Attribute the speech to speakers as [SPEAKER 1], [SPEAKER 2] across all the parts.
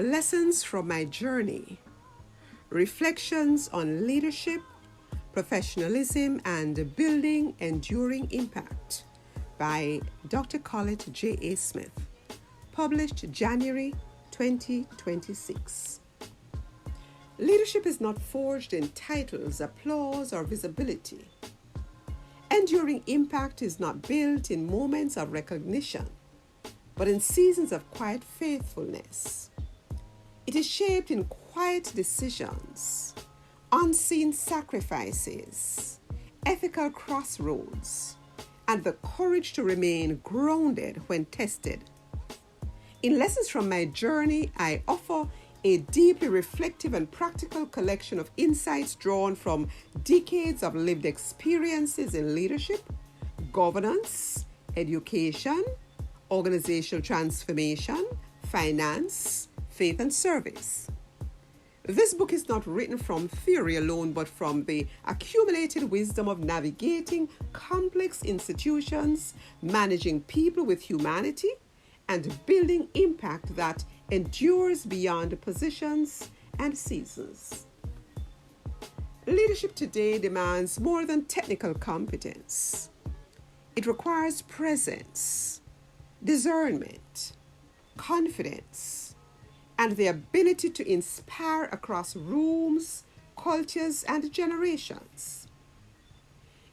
[SPEAKER 1] Lessons from my journey. Reflections on leadership, professionalism, and building enduring impact by Dr. Collett J.A. Smith. Published January 2026. Leadership is not forged in titles, applause, or visibility. Enduring impact is not built in moments of recognition, but in seasons of quiet faithfulness. It is shaped in quiet decisions, unseen sacrifices, ethical crossroads, and the courage to remain grounded when tested. In Lessons from My Journey, I offer a deeply reflective and practical collection of insights drawn from decades of lived experiences in leadership, governance, education, organizational transformation, finance, faith, and service. This book is not written from theory alone, but from the accumulated wisdom of navigating complex institutions, managing people with humanity, and building impact that endures beyond positions and seasons. Leadership today demands more than technical competence. It requires presence, discernment, confidence, and the ability to inspire across rooms, cultures, and generations.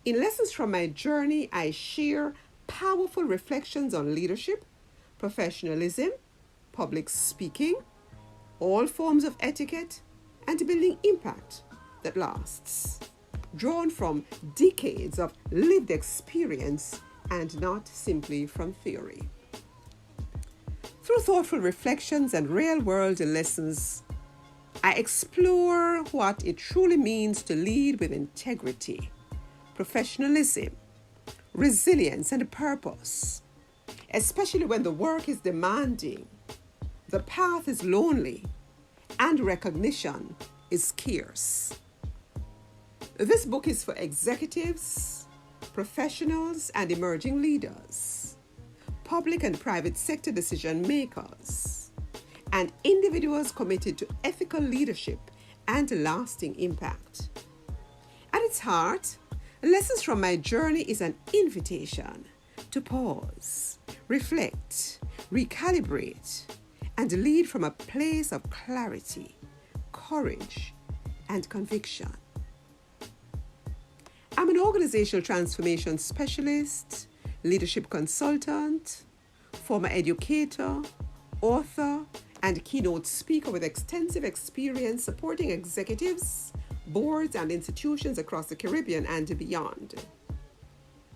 [SPEAKER 1] In Lessons from My Journey, I share powerful reflections on leadership, professionalism, public speaking, all forms of etiquette, and building impact that lasts, drawn from decades of lived experience and not simply from theory. Through thoughtful reflections and real-world lessons, I explore what it truly means to lead with integrity, professionalism, resilience, and purpose, especially when the work is demanding, the path is lonely, and recognition is scarce. This book is for executives, professionals, and emerging leaders, public and private sector decision makers, and individuals committed to ethical leadership and lasting impact. At its heart, Lessons from My Journey is an invitation to pause, reflect, recalibrate, and lead from a place of clarity, courage, and conviction. I'm an organizational transformation specialist, leadership consultant, former educator, author, and keynote speaker with extensive experience supporting executives, boards, and institutions across the Caribbean and beyond.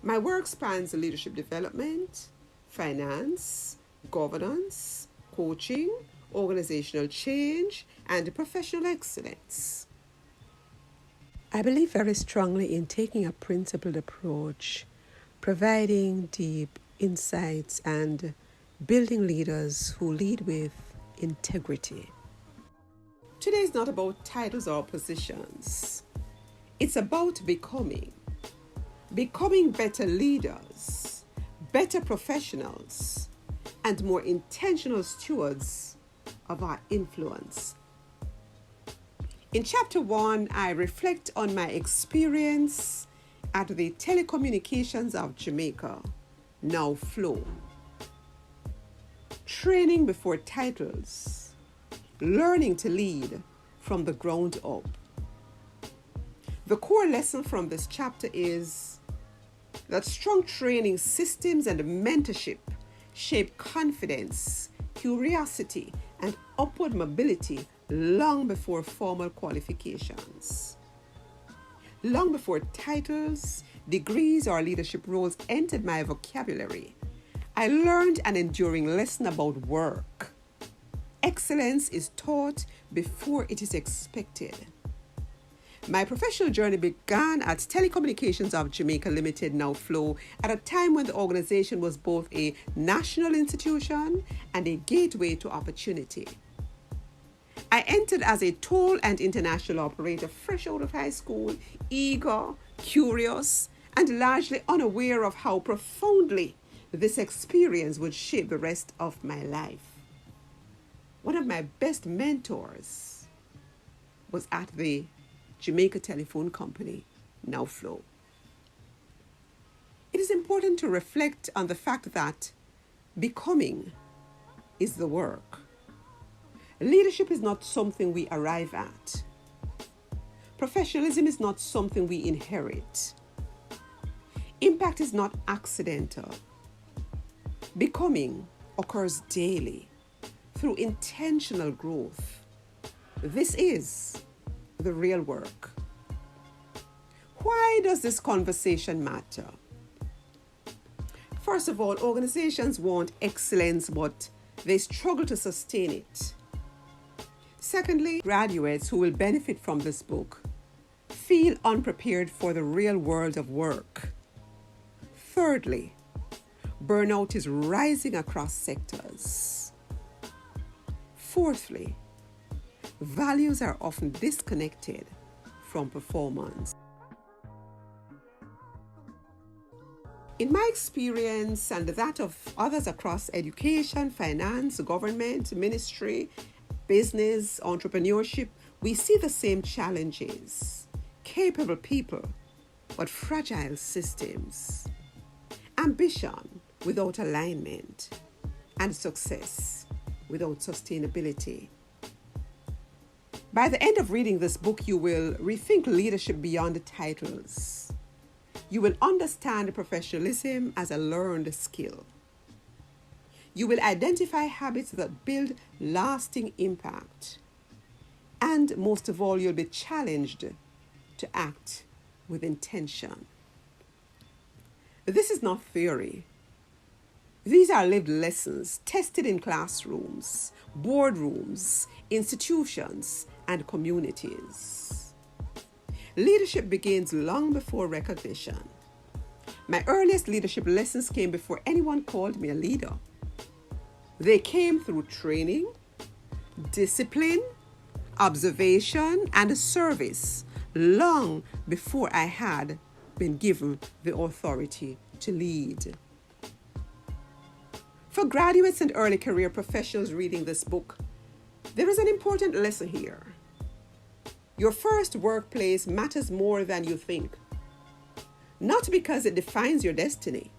[SPEAKER 1] My work spans leadership development, finance, governance, coaching, organizational change, and professional excellence. I believe very strongly in taking a principled approach, providing deep insights, and building leaders who lead with integrity. Today is not about titles or positions. It's about becoming better leaders, better professionals, and more intentional stewards of our influence. In Chapter 1, I reflect on my experience at the Telecommunications of Jamaica, now Flow. Training before titles, learning to lead from the ground up. The core lesson from this chapter is that strong training systems and mentorship shape confidence, curiosity, and upward mobility long before formal qualifications. Long before titles, degrees, or leadership roles entered my vocabulary, I learned an enduring lesson about work. Excellence is taught before it is expected. My professional journey began at Telecommunications of Jamaica Limited, now Flow, at a time when the organization was both a national institution and a gateway to opportunity. I entered as a toll and international operator, fresh out of high school, eager, curious, and largely unaware of how profoundly this experience would shape the rest of my life. One of my best mentors was at the Jamaica Telephone Company, now Flow. It is important to reflect on the fact that becoming is the work. Leadership is not something we arrive at. Professionalism is not something we inherit. Impact is not accidental. Becoming occurs daily through intentional growth. This is the real work. Why does this conversation matter? First of all, organizations want excellence, but they struggle to sustain it. Secondly, graduates who will benefit from this book feel unprepared for the real world of work. Thirdly, burnout is rising across sectors. Fourthly, values are often disconnected from performance. In my experience and that of others across education, finance, government, ministry, business, entrepreneurship, we see the same challenges. Capable people, but fragile systems. Ambition without alignment, and success without sustainability. By the end of reading this book, you will rethink leadership beyond the titles. You will understand professionalism as a learned skill. You will identify habits that build lasting impact. And most of all, you'll be challenged to act with intention. This is not theory. These are lived lessons tested in classrooms, boardrooms, institutions, and communities. Leadership begins long before recognition. My earliest leadership lessons came before anyone called me a leader. They came through training, discipline, observation, and service long before I had been given the authority to lead. For graduates and early career professionals reading this book, there is an important lesson here. Your first workplace matters more than you think. Not because it defines your destiny,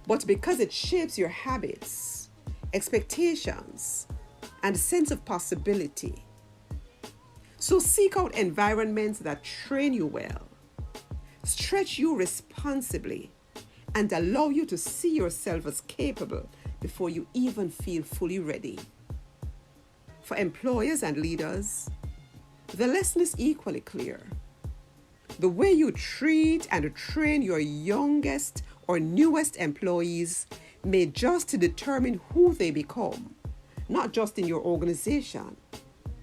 [SPEAKER 1] but because it shapes your habits, expectations, and sense of possibility. So seek out environments that train you well, stretch you responsibly, and allow you to see yourself as capable before you even feel fully ready. For employers and leaders, the lesson is equally clear. The way you treat and train your youngest or newest employees may just determine who they become, not just in your organization,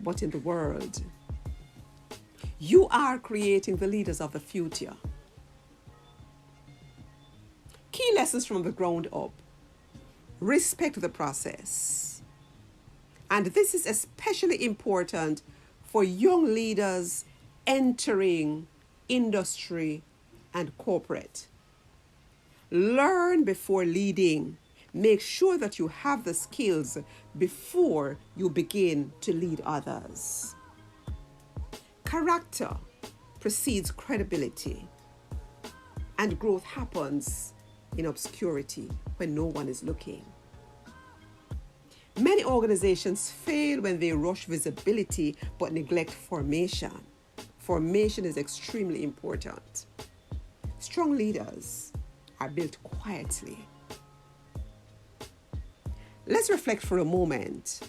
[SPEAKER 1] but in the world. You are creating the leaders of the future. Key lessons from the ground up. Respect the process. And this is especially important for young leaders entering industry and corporate. Learn before leading. Make sure that you have the skills before you begin to lead others. Character precedes credibility, and growth happens in obscurity when no one is looking. Many organizations fail when they rush visibility but neglect formation. Formation is extremely important. Strong leaders are built quietly. Let's reflect for a moment.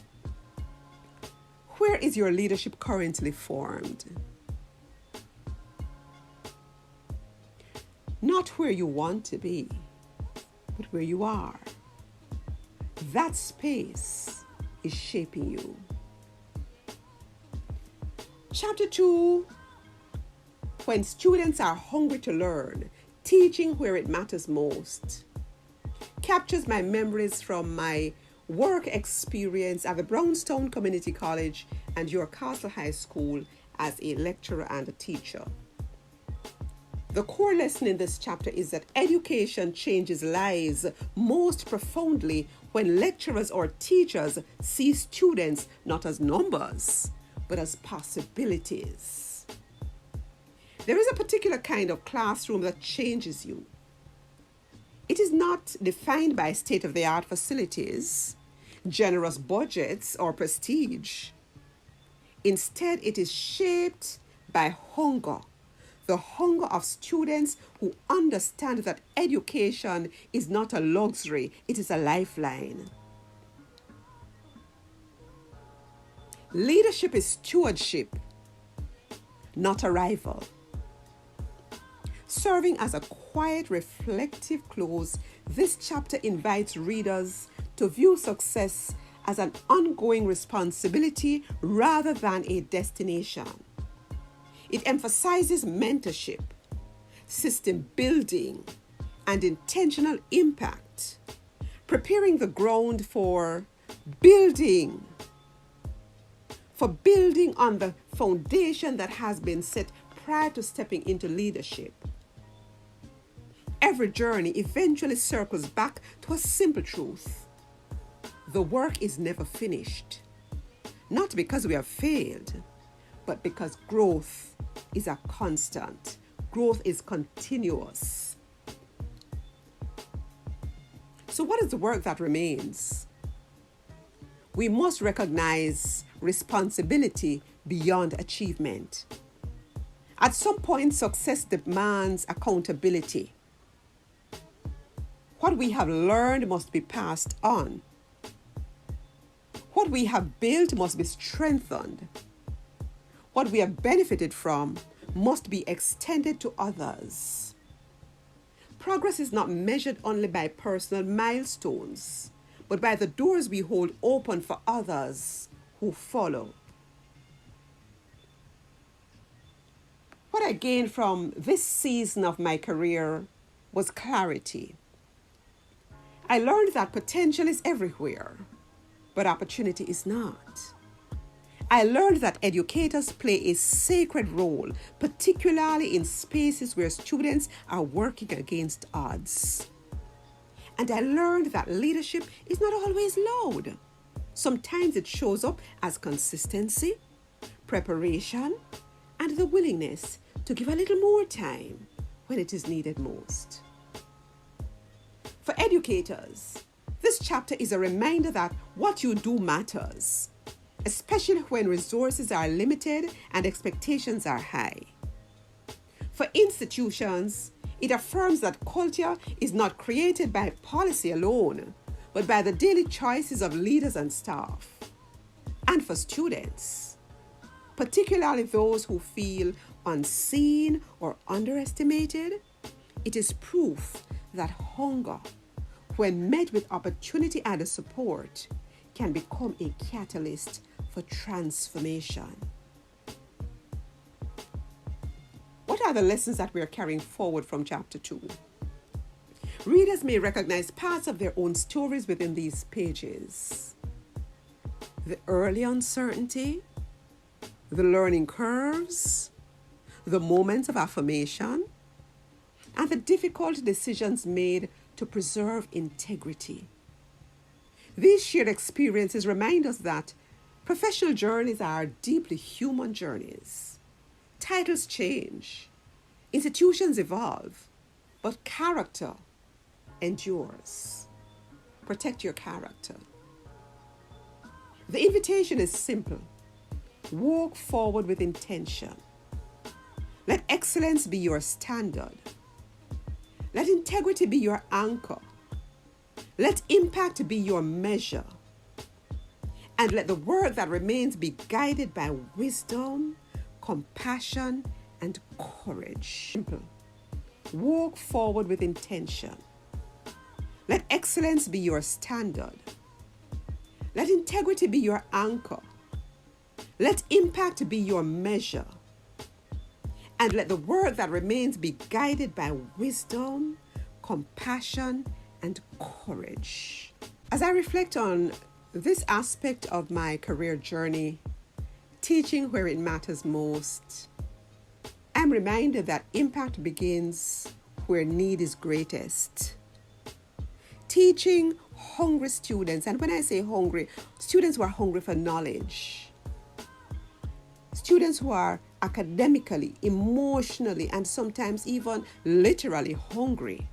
[SPEAKER 1] Where is your leadership currently formed? Not where you want to be, but where you are. That space is shaping you. Chapter 2, when students are hungry to learn, teaching where it matters most, captures my memories from my work experience at the Brownstown Community College and York Castle High School as a lecturer and a teacher. The core lesson in this chapter is that education changes lives most profoundly when lecturers or teachers see students not as numbers, but as possibilities. There is a particular kind of classroom that changes you. It is not defined by state-of-the-art facilities, generous budgets, or prestige. Instead, it is shaped by hunger, the hunger of students who understand that education is not a luxury, it is a lifeline. Leadership is stewardship, not a rival. Serving as a quiet, reflective close, this chapter invites readers to view success as an ongoing responsibility rather than a destination. It emphasizes mentorship, system building, and intentional impact, preparing the ground for building on the foundation that has been set prior to stepping into leadership. Every journey eventually circles back to a simple truth. The work is never finished, not because we have failed, but because growth is a constant. Growth is continuous. So what is the work that remains? We must recognize responsibility beyond achievement. At some point, success demands accountability. What we have learned must be passed on. What we have built must be strengthened. What we have benefited from must be extended to others. Progress is not measured only by personal milestones, but by the doors we hold open for others who follow. What I gained from this season of my career was clarity. I learned that potential is everywhere, but opportunity is not. I learned that educators play a sacred role, particularly in spaces where students are working against odds. And I learned that leadership is not always loud. Sometimes it shows up as consistency, preparation, and the willingness to give a little more time when it is needed most. For educators, this chapter is a reminder that what you do matters, especially when resources are limited and expectations are high. For institutions, it affirms that culture is not created by policy alone, but by the daily choices of leaders and staff. And for students, particularly those who feel unseen or underestimated, it is proof that hunger, when met with opportunity and support, can become a catalyst for transformation. What are the lessons that we are carrying forward from chapter 2? Readers may recognize parts of their own stories within these pages. The early uncertainty, the learning curves, the moments of affirmation, and the difficult decisions made to preserve integrity. These shared experiences remind us that professional journeys are deeply human journeys. Titles change, institutions evolve, but character endures. Protect your character. The invitation is simple. Walk forward with intention. Let excellence be your standard. Let integrity be your anchor. Let impact be your measure. And let the work that remains be guided by wisdom, compassion, and courage. Simple. Walk forward with intention. Let excellence be your standard. Let integrity be your anchor. Let impact be your measure. And let the work that remains be guided by wisdom, compassion, and courage. As I reflect on this aspect of my career journey, teaching where it matters most, I'm reminded that impact begins where need is greatest. Teaching hungry students. And when I say hungry, students who are hungry for knowledge, students who are academically, emotionally, and sometimes even literally hungry,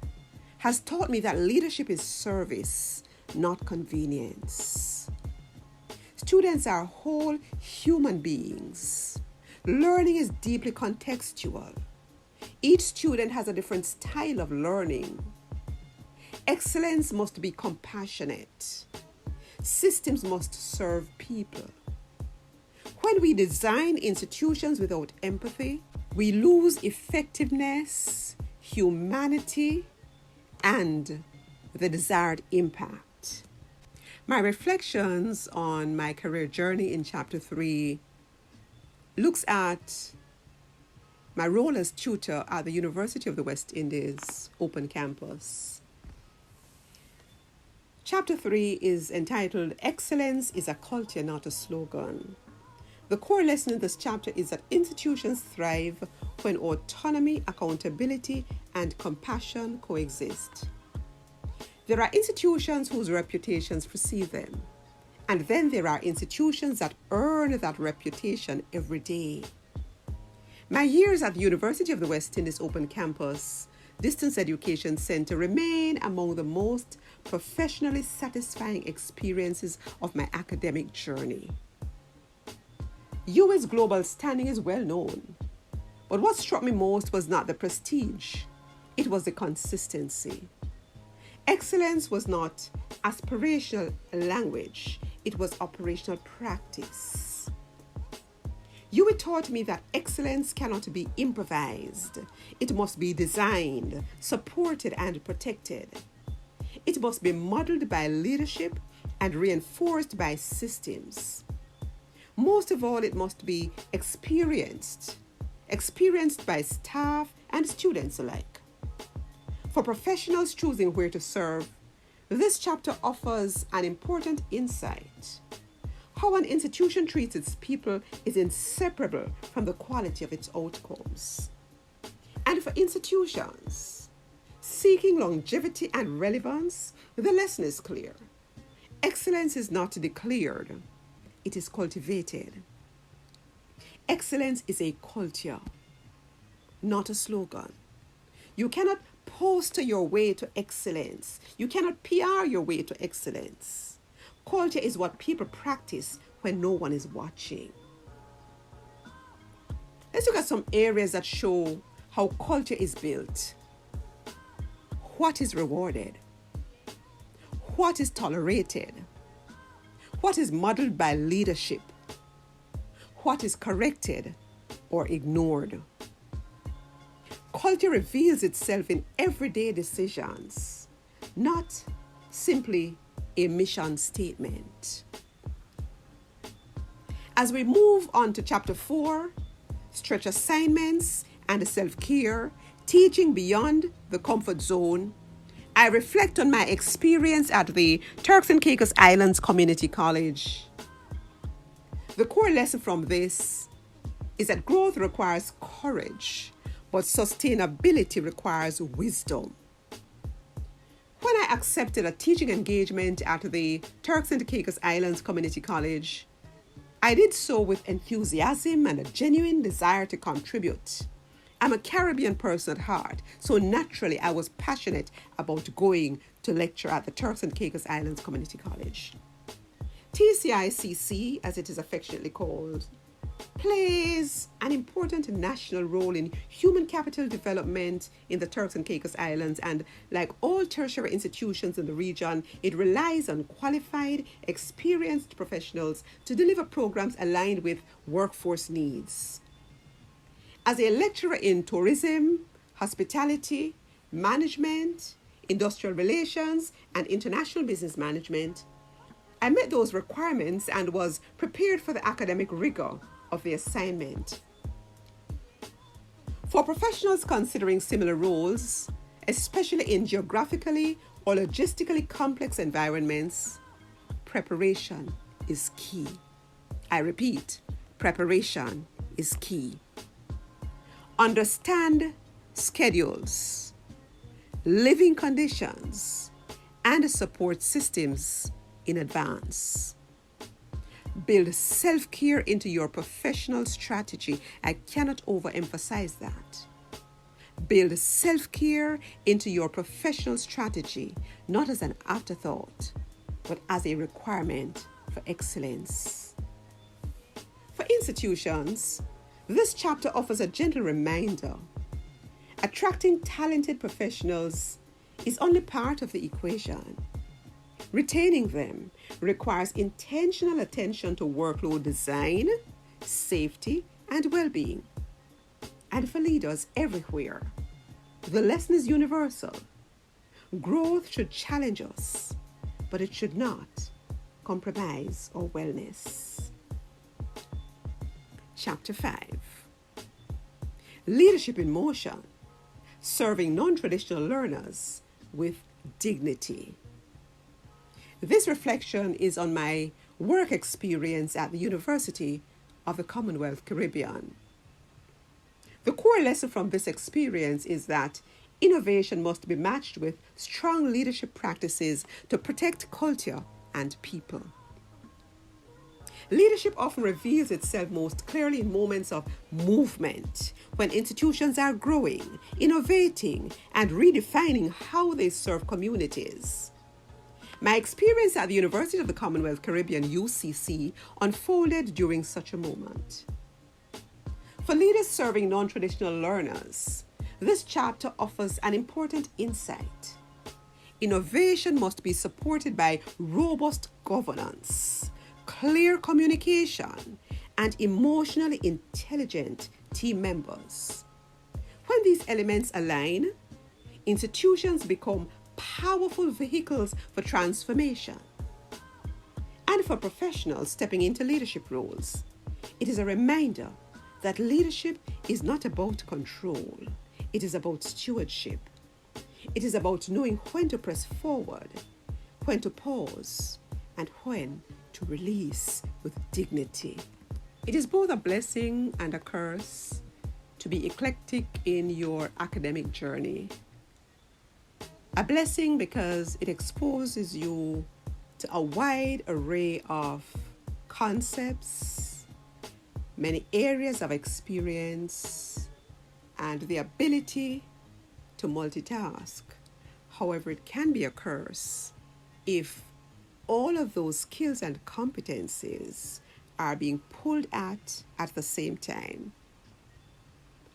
[SPEAKER 1] has taught me that leadership is service, not convenience. Students are whole human beings. Learning is deeply contextual. Each student has a different style of learning. Excellence must be compassionate. Systems must serve people. When we design institutions without empathy, we lose effectiveness, humanity, and the desired impact. My reflections on my career journey in Chapter 3 looks at my role as tutor at the University of the West Indies Open Campus. Chapter 3 is entitled Excellence is a Culture, Not a Slogan. The core lesson in this chapter is that institutions thrive when autonomy, accountability, and compassion coexist. There are institutions whose reputations precede them, and then there are institutions that earn that reputation every day. My years at the University of the West Indies Open Campus Distance Education Center remain among the most professionally satisfying experiences of my academic journey. UWI's global standing is well known, but what struck me most was not the prestige, it was the consistency. Excellence was not aspirational language, it was operational practice. UWI taught me that excellence cannot be improvised. It must be designed, supported, and protected. It must be modeled by leadership and reinforced by systems. Most of all, it must be experienced by staff and students alike. For professionals choosing where to serve, this chapter offers an important insight. How an institution treats its people is inseparable from the quality of its outcomes. And for institutions seeking longevity and relevance, the lesson is clear. Excellence is not declared, it is cultivated. Excellence is a culture, not a slogan. You cannot poster your way to excellence. You cannot PR your way to excellence. Culture is what people practice when no one is watching. Let's look at some areas that show how culture is built. What is rewarded? What is tolerated? What is modeled by leadership? What is corrected or ignored? Culture reveals itself in everyday decisions, not simply a mission statement. As we move on to Chapter 4, Stretch Assignments and Self-Care, Teaching Beyond the Comfort Zone, I reflect on my experience at the Turks and Caicos Islands Community College. The core lesson from this is that growth requires courage, but sustainability requires wisdom. When I accepted a teaching engagement at the Turks and Caicos Islands Community College, I did so with enthusiasm and a genuine desire to contribute. I'm a Caribbean person at heart, so naturally I was passionate about going to lecture at the Turks and Caicos Islands Community College. TCICC, as it is affectionately called, plays an important national role in human capital development in the Turks and Caicos Islands, and like all tertiary institutions in the region, it relies on qualified, experienced professionals to deliver programs aligned with workforce needs. As a lecturer in tourism, hospitality, management, industrial relations, and international business management, I met those requirements and was prepared for the academic rigor of the assignment. For professionals considering similar roles, especially in geographically or logistically complex environments, preparation is key. I repeat, preparation is key. Understand schedules, living conditions, and support systems in advance. Build self-care into your professional strategy. I cannot overemphasize that. Build self-care into your professional strategy, not as an afterthought, but as a requirement for excellence. For institutions, this chapter offers a gentle reminder. Attracting talented professionals is only part of the equation. Retaining them requires intentional attention to workload design, safety, and well-being. And for leaders everywhere, the lesson is universal. Growth should challenge us, but it should not compromise our wellness. Chapter 5. Leadership in motion, serving non-traditional learners with dignity. This reflection is on my work experience at the University of the Commonwealth Caribbean. The core lesson from this experience is that innovation must be matched with strong leadership practices to protect culture and people. Leadership often reveals itself most clearly in moments of movement, when institutions are growing, innovating, and redefining how they serve communities. My experience at the University of the Commonwealth Caribbean, UCC, unfolded during such a moment. For leaders serving non-traditional learners, this chapter offers an important insight. Innovation must be supported by robust governance, clear communication, and emotionally intelligent team members. When these elements align, institutions become powerful vehicles for transformation. And for professionals stepping into leadership roles, it is a reminder that leadership is not about control. It is about stewardship. It is about knowing when to press forward, when to pause, and when to release with dignity. It is both a blessing and a curse to be eclectic in your academic journey. A blessing because it exposes you to a wide array of concepts, many areas of experience, and the ability to multitask. However, it can be a curse if all of those skills and competencies are being pulled at the same time.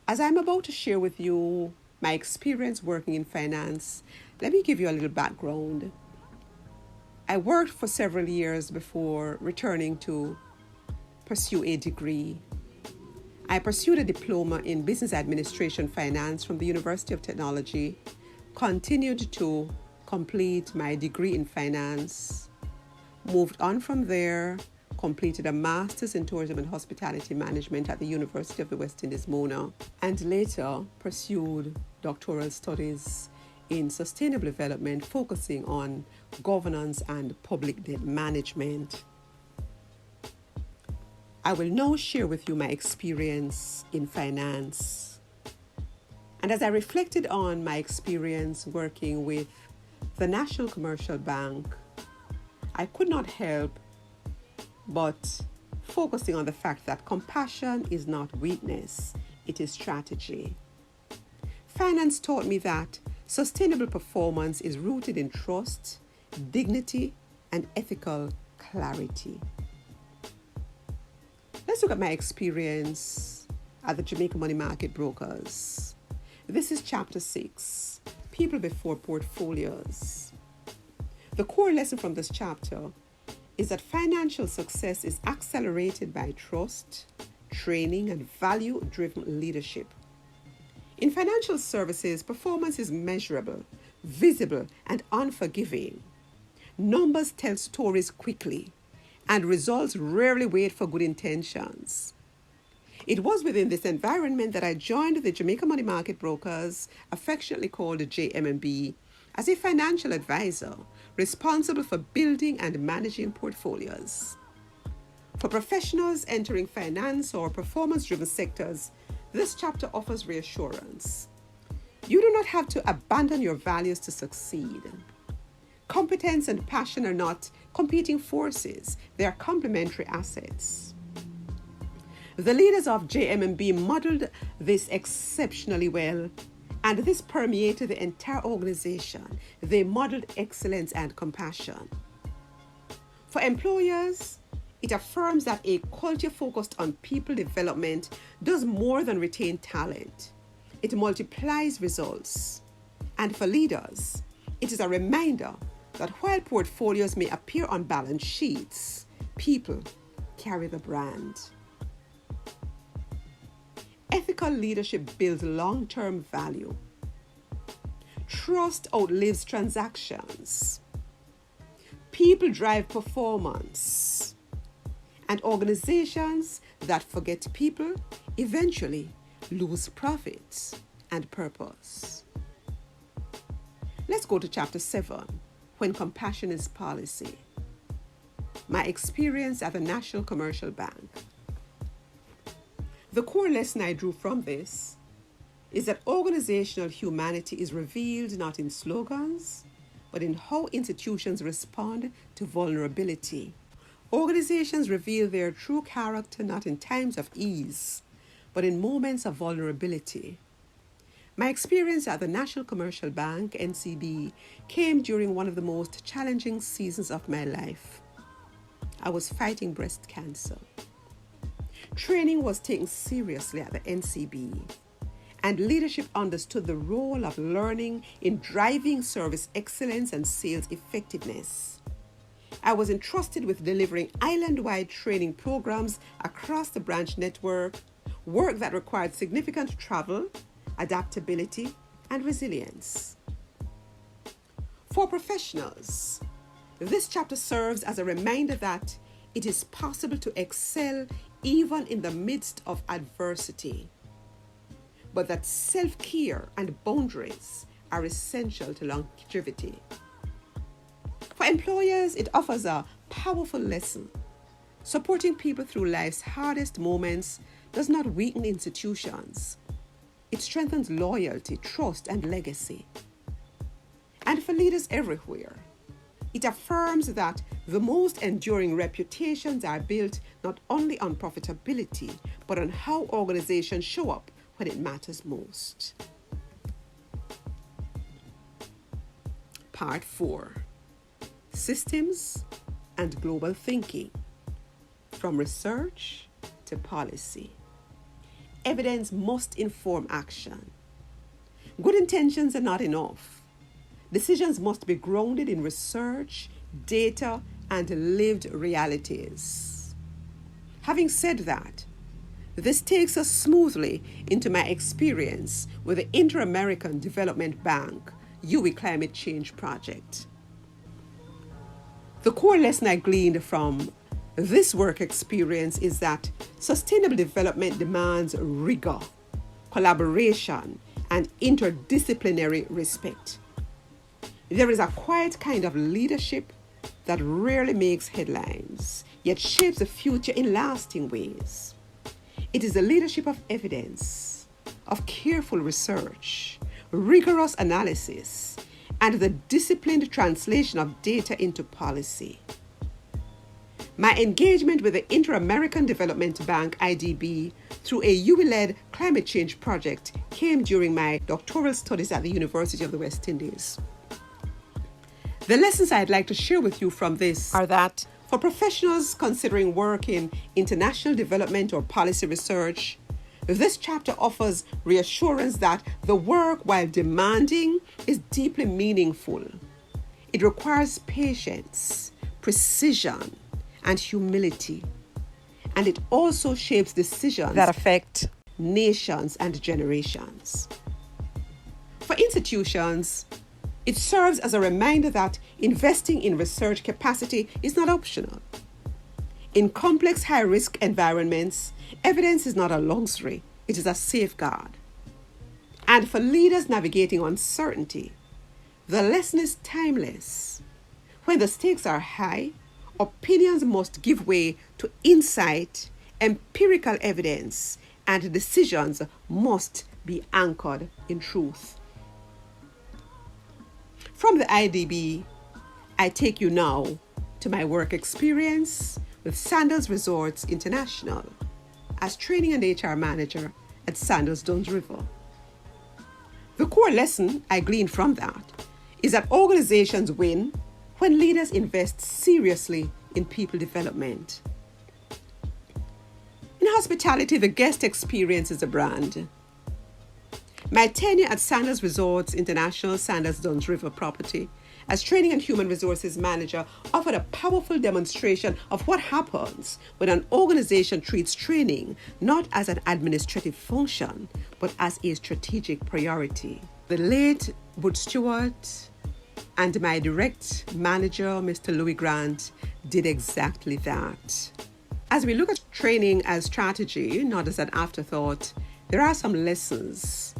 [SPEAKER 1] As I'm about to share with you my experience working in finance, let me give you a little background. I worked for several years before returning to pursue a degree. I pursued a diploma in business administration finance from the University of Technology, continued to complete my degree in finance, moved on from there, completed a master's in tourism and hospitality management at the University of the West Indies, Mona, and later pursued doctoral studies in sustainable development, focusing on governance and public debt management. I will now share with you my experience in finance. And as I reflected on my experience working with the National Commercial Bank, I could not help but focusing on the fact that compassion is not weakness, it is strategy. Finance taught me that sustainable performance is rooted in trust, dignity, and ethical clarity. Let's look at my experience at the Jamaica Money Market Brokers. This is Chapter 6, People Before Portfolios. The core lesson from this chapter is that financial success is accelerated by trust, training, and value-driven leadership. In financial services, performance is measurable, visible, and unforgiving. Numbers tell stories quickly, and results rarely wait for good intentions. It was within this environment that I joined the Jamaica Money Market Brokers, affectionately called JMMB, as a financial advisor responsible for building and managing portfolios. For professionals entering finance or performance-driven sectors, this chapter offers reassurance. You do not have to abandon your values to succeed. Competence and passion are not competing forces, they are complementary assets. The leaders of JM&B modeled this exceptionally well, and this permeated the entire organization. They modeled excellence and compassion. For employers, it affirms that a culture focused on people development does more than retain talent. It multiplies results. And for leaders, it is a reminder that while portfolios may appear on balance sheets, people carry the brand. Ethical leadership builds long-term value. Trust outlives transactions. People drive performance. And organizations that forget people eventually lose profits and purpose. Let's go to chapter 7, when compassion is policy. My experience at the National Commercial Bank. The core lesson I drew from this is that organizational humanity is revealed not in slogans, but in how institutions respond to vulnerability. Organizations reveal their true character not in times of ease, but in moments of vulnerability. My experience at the National Commercial Bank, NCB, came during one of the most challenging seasons of my life. I was fighting breast cancer. Training was taken seriously at the NCB, and leadership understood the role of learning in driving service excellence and sales effectiveness. I was entrusted with delivering island-wide training programs across the branch network, work that required significant travel, adaptability, and resilience. For professionals, this chapter serves as a reminder that it is possible to excel even in the midst of adversity, but that self-care and boundaries are essential to longevity. For employers, it offers a powerful lesson. Supporting people through life's hardest moments does not weaken institutions. It strengthens loyalty, trust, and legacy. And for leaders everywhere, it affirms that the most enduring reputations are built not only on profitability, but on how organizations show up when it matters most. Part 4. Systems and global thinking. From research to policy. Evidence must inform action. Good intentions are not enough. Decisions must be grounded in research, data, and lived realities. Having said that, this takes us smoothly into my experience with the Inter-American Development Bank UWI Climate Change Project. The core lesson I gleaned from this work experience is that sustainable development demands rigor, collaboration, and interdisciplinary respect. There is a quiet kind of leadership that rarely makes headlines, yet shapes the future in lasting ways. It is the leadership of evidence, of careful research, rigorous analysis, and the disciplined translation of data into policy. My engagement with the Inter-American Development Bank, IDB, through a UWI-led climate change project came during my doctoral studies at the University of the West Indies. The lessons I'd like to share with you from this are that for professionals considering work in international development or policy research, this chapter offers reassurance that the work, while demanding, is deeply meaningful. It requires patience, precision, and humility. And it also shapes decisions that affect nations and generations. For institutions, it serves as a reminder that investing in research capacity is not optional. In complex, high-risk environments, evidence is not a luxury, it is a safeguard. And for leaders navigating uncertainty, the lesson is timeless. When the stakes are high, opinions must give way to insight, empirical evidence, and decisions must be anchored in truth. From the IDB, I take you now to my work experience with Sandals Resorts International as training and HR manager at Sandals Duns River. The core lesson I gleaned from that is that organizations win when leaders invest seriously in people development. In hospitality, the guest experience is a brand. My tenure at Sandals Resorts International, Sandals Duns River property, as training and human resources manager offered a powerful demonstration of what happens when an organization treats training not as an administrative function, but as a strategic priority. The late Wood Stewart and my direct manager, Mr. Louis Grant, did exactly that. As we look at training as strategy, not as an afterthought, there are some lessons.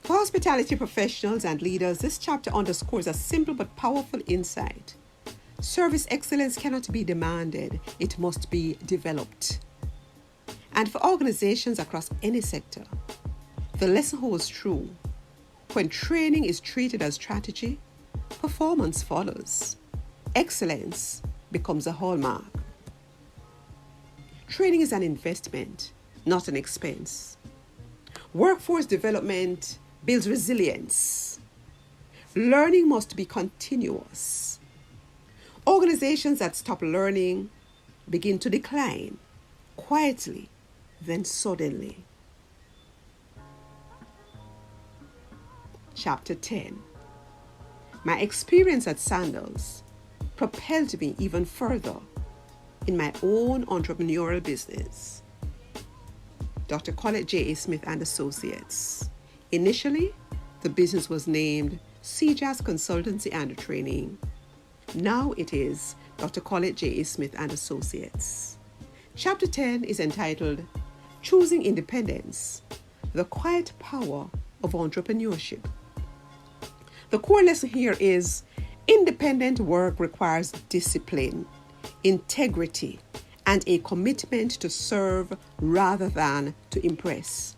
[SPEAKER 1] For hospitality professionals and leaders, this chapter underscores a simple but powerful insight. Service excellence cannot be demanded, it must be developed. And for organizations across any sector, the lesson holds true. When training is treated as strategy, performance follows. Excellence becomes a hallmark. Training is an investment, not an expense. Workforce development builds resilience. Learning must be continuous. Organizations that stop learning begin to decline, quietly, then suddenly. Chapter 10. My experience at Sandals propelled me even further in my own entrepreneurial business. Dr. Collett J. A. Smith and Associates. Initially, the business was named CJAS Consultancy and Training. Now it is Dr. Collett J. A. Smith and Associates. Chapter 10 is entitled Choosing Independence, the Quiet Power of Entrepreneurship. The core lesson here is independent work requires discipline, integrity, and a commitment to serve rather than to impress.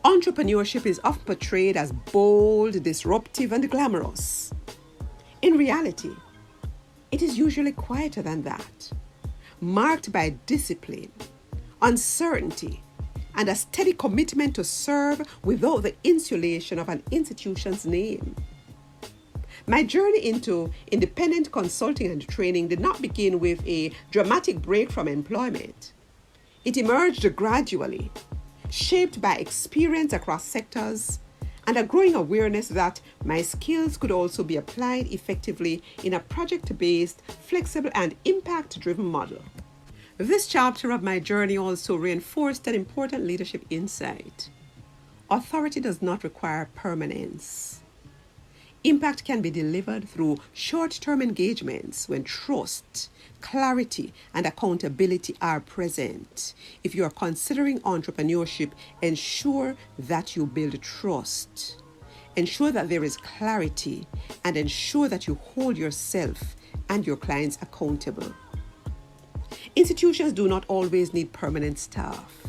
[SPEAKER 1] Entrepreneurship is often portrayed as bold, disruptive, and glamorous. In reality, it is usually quieter than that, marked by discipline, uncertainty, and a steady commitment to serve without the insulation of an institution's name. My journey into independent consulting and training did not begin with a dramatic break from employment. It emerged gradually, shaped by experience across sectors and a growing awareness that my skills could also be applied effectively in a project-based, flexible, and impact-driven model. This chapter of my journey also reinforced an important leadership insight. Authority does not require permanence. Impact can be delivered through short-term engagements when trust, clarity, and accountability are present. If you are considering entrepreneurship, ensure that you build trust. Ensure that there is clarity, and ensure that you hold yourself and your clients accountable. Institutions do not always need permanent staff.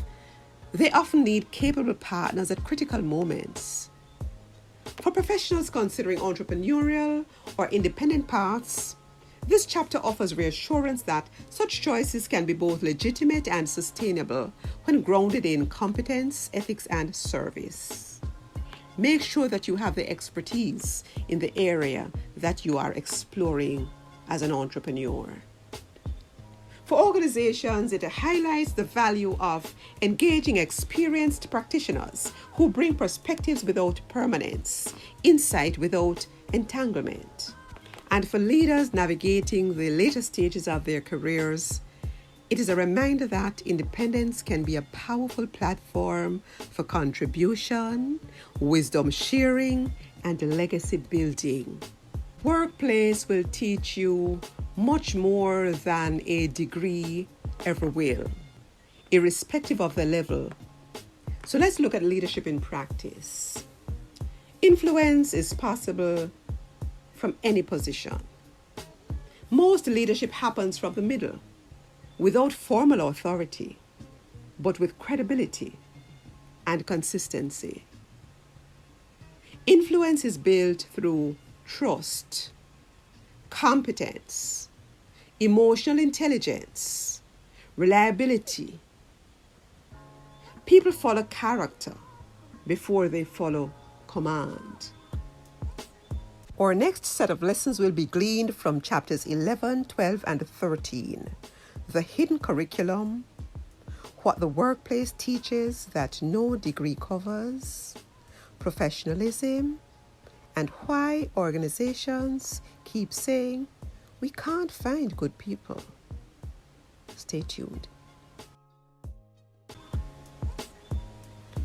[SPEAKER 1] They often need capable partners at critical moments. For professionals considering entrepreneurial or independent paths, this chapter offers reassurance that such choices can be both legitimate and sustainable when grounded in competence, ethics, and service. Make sure that you have the expertise in the area that you are exploring as an entrepreneur. For organizations, it highlights the value of engaging experienced practitioners who bring perspectives without permanence, insight without entanglement. And for leaders navigating the later stages of their careers, it is a reminder that independence can be a powerful platform for contribution, wisdom sharing, and legacy building. Workplace will teach you much more than a degree ever will, irrespective of the level. So let's look at leadership in practice. Influence is possible from any position. Most leadership happens from the middle, without formal authority, but with credibility and consistency. Influence is built through trust, competence, emotional intelligence, reliability. People follow character before they follow command. Our next set of lessons will be gleaned from chapters 11, 12, and 13. The hidden curriculum, what the workplace teaches that no degree covers, professionalism, and why organizations keep saying, we can't find good people. Stay tuned.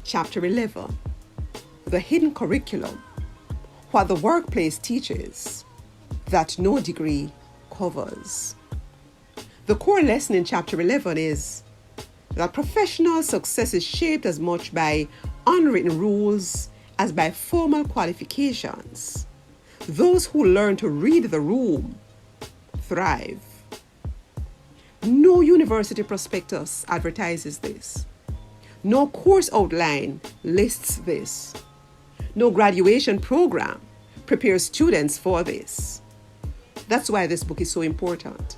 [SPEAKER 1] Chapter 11, the hidden curriculum, what the workplace teaches that no degree covers. The core lesson in Chapter 11 is that professional success is shaped as much by unwritten rules as by formal qualifications. Those who learn to read the room thrive. No university prospectus advertises this. No course outline lists this. No graduation program prepares students for this. That's why this book is so important.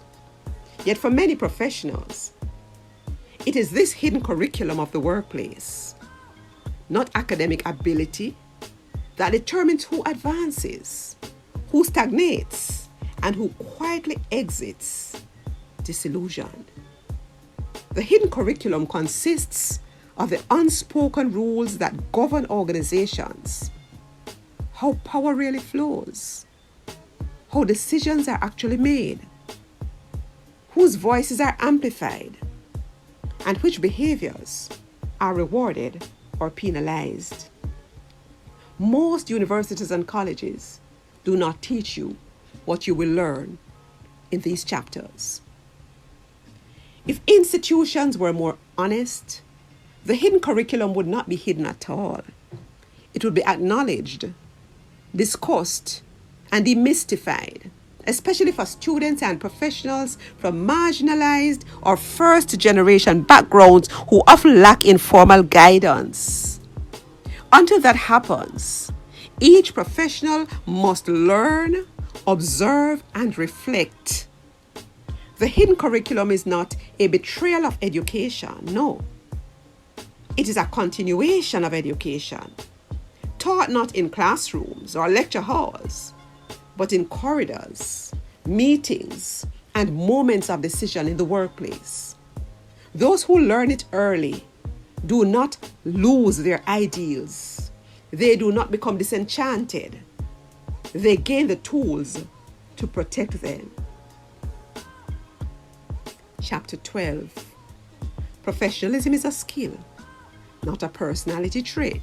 [SPEAKER 1] Yet for many professionals, it is this hidden curriculum of the workplace, not academic ability, that determines who advances, who stagnates, and who quietly exits disillusioned. The hidden curriculum consists of the unspoken rules that govern organizations, how power really flows, how decisions are actually made, whose voices are amplified, and which behaviors are rewarded or penalized. Most universities and colleges do not teach you what you will learn in these chapters. If institutions were more honest, the hidden curriculum would not be hidden at all. It would be acknowledged, discussed, and demystified, especially for students and professionals from marginalized or first-generation backgrounds who often lack informal guidance. Until that happens, each professional must learn, observe, and reflect. The hidden curriculum is not a betrayal of education, no. It is a continuation of education, taught not in classrooms or lecture halls, but in corridors, meetings, and moments of decision in the workplace. Those who learn it early do not lose their ideals. They do not become disenchanted. They gain the tools to protect them. Chapter 12. Professionalism is a skill, not a personality trait.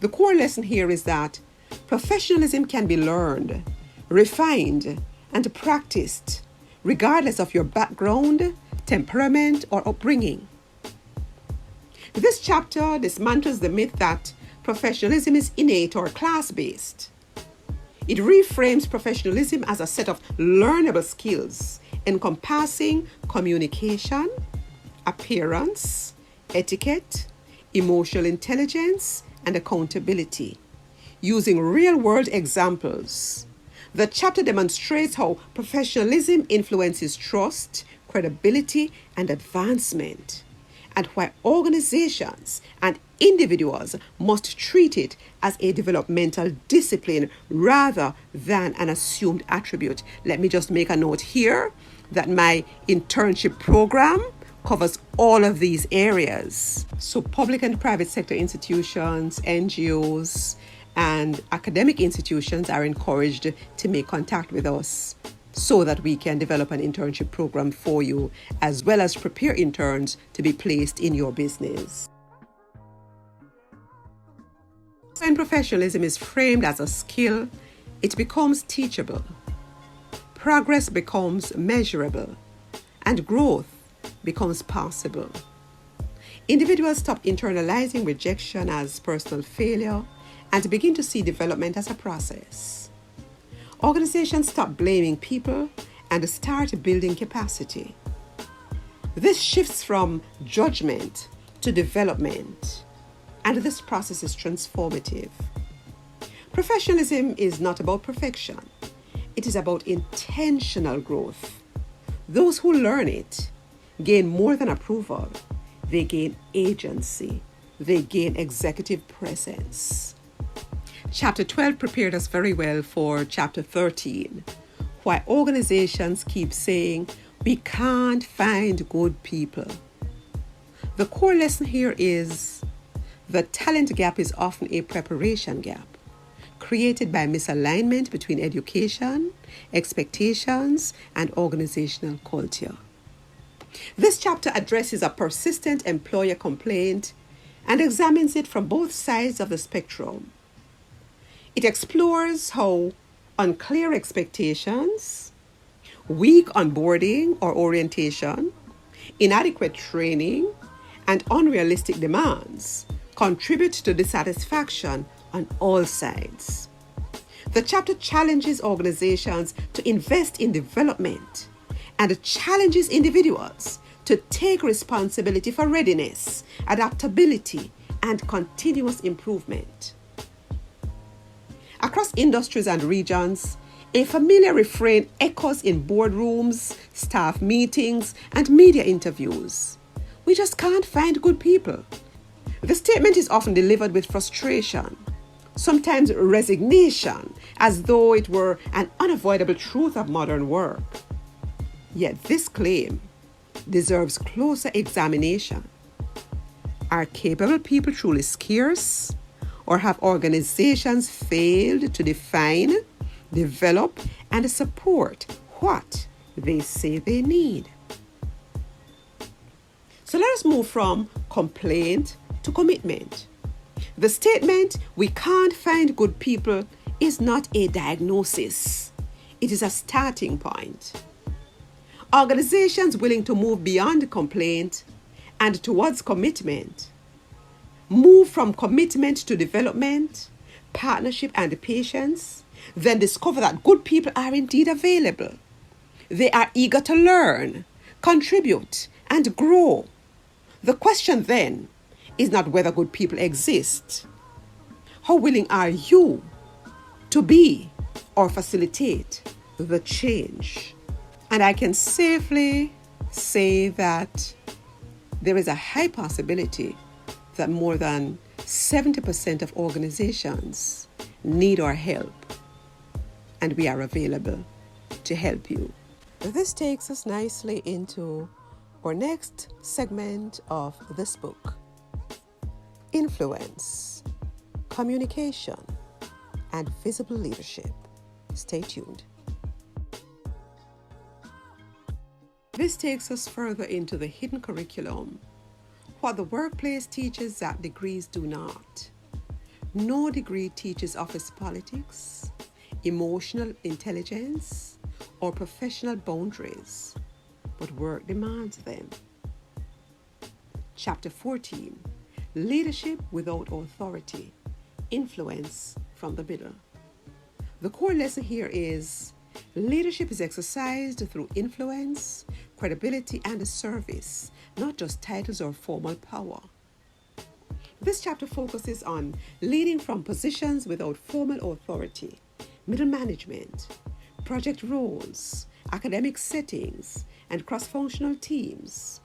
[SPEAKER 1] The core lesson here is that professionalism can be learned, refined, and practiced regardless of your background, temperament, or upbringing. This chapter dismantles the myth that professionalism is innate or class-based. It reframes professionalism as a set of learnable skills encompassing communication, appearance, etiquette, emotional intelligence, and accountability. Using real-world examples, the chapter demonstrates how professionalism influences trust, credibility, and advancement, and why organizations and individuals must treat it as a developmental discipline rather than an assumed attribute. Let me just make a note here that my internship program covers all of these areas. So public and private sector institutions, NGOs, and academic institutions are encouraged to make contact with us so that we can develop an internship program for you, as well as prepare interns to be placed in your business. When professionalism is framed as a skill, it becomes teachable. Progress becomes measurable, and growth becomes possible. Individuals stop internalizing rejection as personal failure and begin to see development as a process. Organizations stop blaming people and start building capacity. This shifts from judgment to development, and this process is transformative. Professionalism is not about perfection. It is about intentional growth. Those who learn it gain more than approval. They gain agency. They gain executive presence. Chapter 12 prepared us very well for chapter 13. Why organizations keep saying, we can't find good people. The core lesson here is the talent gap is often a preparation gap created by misalignment between education, expectations, and organizational culture. This chapter addresses a persistent employer complaint and examines it from both sides of the spectrum. It explores how unclear expectations, weak onboarding or orientation, inadequate training, and unrealistic demands contribute to dissatisfaction on all sides. The chapter challenges organizations to invest in development and challenges individuals to take responsibility for readiness, adaptability, and continuous improvement. Across industries and regions, a familiar refrain echoes in boardrooms, staff meetings, and media interviews. We just can't find good people. The statement is often delivered with frustration, sometimes resignation, as though it were an unavoidable truth of modern work. Yet this claim deserves closer examination. Are capable people truly scarce, or have organizations failed to define, develop, and support what they say they need? So let us move from complaint to commitment. The statement, we can't find good people, is not a diagnosis. It is a starting point. Organizations willing to move beyond complaint and towards commitment, move from commitment to development, partnership, and patience, then discover that good people are indeed available. They are eager to learn, contribute, and grow. The question then is not whether good people exist. How willing are you to be or facilitate the change? And I can safely say that there is a high possibility that more than 70% of organizations need our help, and we are available to help you. This takes us nicely into our next segment of this book: influence, communication, and visible leadership. Stay tuned. This takes us further into the hidden curriculum, what the workplace teaches that degrees do not. No degree teaches office politics, emotional intelligence, or professional boundaries, but work demands them. Chapter 14, Leadership Without Authority, Influence from the Middle. The core lesson here is leadership is exercised through influence, credibility, and service, not just titles or formal power. This chapter focuses on leading from positions without formal authority, middle management, project roles, academic settings, and cross-functional teams.